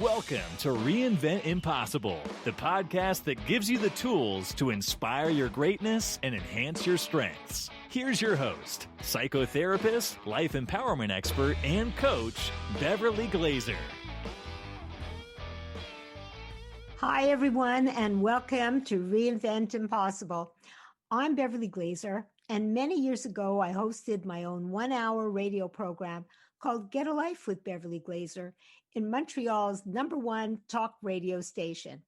Welcome to Reinvent Impossible, the podcast that gives you the tools to inspire your greatness and enhance your strengths. Here's your host, psychotherapist, life empowerment expert, and coach, Beverly Glazer. Hi, everyone, and welcome to Reinvent Impossible. I'm Beverly Glazer, and many years ago, I hosted my own one-hour radio program called Get a Life with Beverly Glazer in Montreal's #1 talk radio station.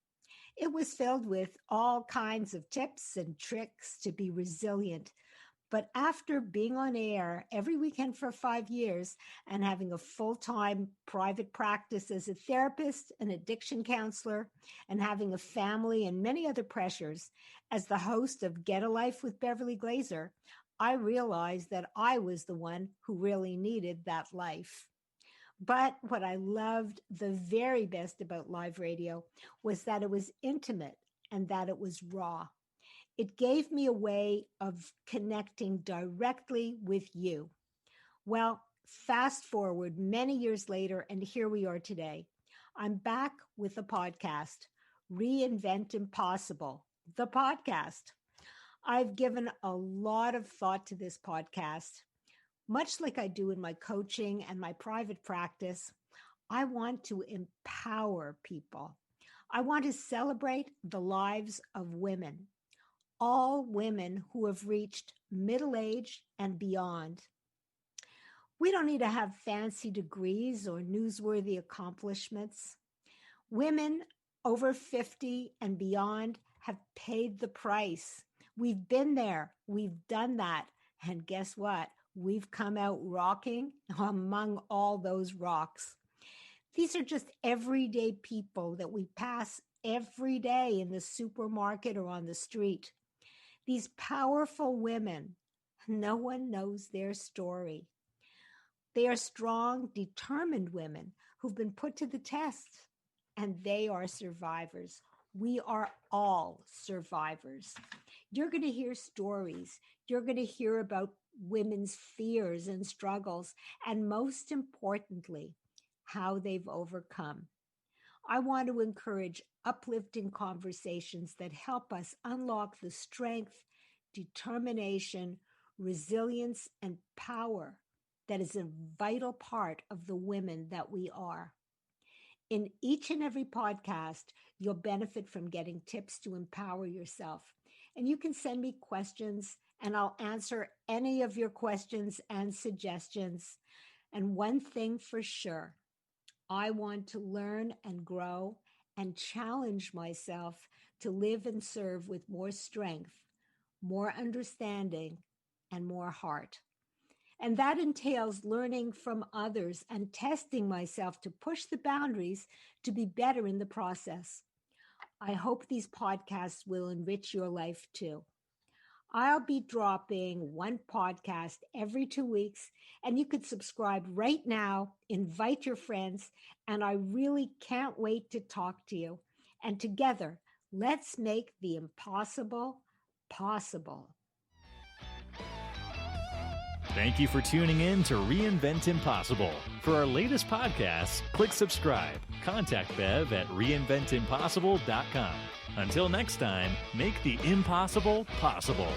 It was filled with all kinds of tips and tricks to be resilient. But after being on air every weekend for 5 years and having a full-time private practice as a therapist, an addiction counselor, and having a family and many other pressures, as the host of Get a Life with Beverly Glazer, I realized that I was the one who really needed that life. But what I loved the very best about live radio was that it was intimate and that it was raw. It gave me a way of connecting directly with you. Well, fast forward many years later, and here we are today. I'm back with a podcast, Reinvent Impossible, the podcast. I've given a lot of thought to this podcast. Much like I do in my coaching and my private practice, I want to empower people. I want to celebrate the lives of women. All women who have reached middle age and beyond. We don't need to have fancy degrees or newsworthy accomplishments. Women over 50 and beyond have paid the price. We've been there. We've done that. And guess what? We've come out rocking among all those rocks. These are just everyday people that we pass every day in the supermarket or on the street. These powerful women, no one knows their story. They are strong, determined women who've been put to the test, and they are survivors. We are all survivors. You're going to hear stories. You're going to hear about women's fears and struggles, and most importantly, how they've overcome. I want to encourage uplifting conversations that help us unlock the strength, determination, resilience, and power that is a vital part of the women that we are. In each and every podcast, you'll benefit from getting tips to empower yourself. And you can send me questions, and I'll answer any of your questions and suggestions. And one thing for sure, I want to learn and grow and challenge myself to live and serve with more strength, more understanding, and more heart. And that entails learning from others and testing myself to push the boundaries to be better in the process. I hope these podcasts will enrich your life too. I'll be dropping one podcast every 2 weeks, and you could subscribe right now, invite your friends, and I really can't wait to talk to you. And together, let's make the impossible possible. Thank you for tuning in to Reinvent Impossible. For our latest podcasts, click subscribe. Contact Bev at reinventimpossible.com. Until next time, make the impossible possible.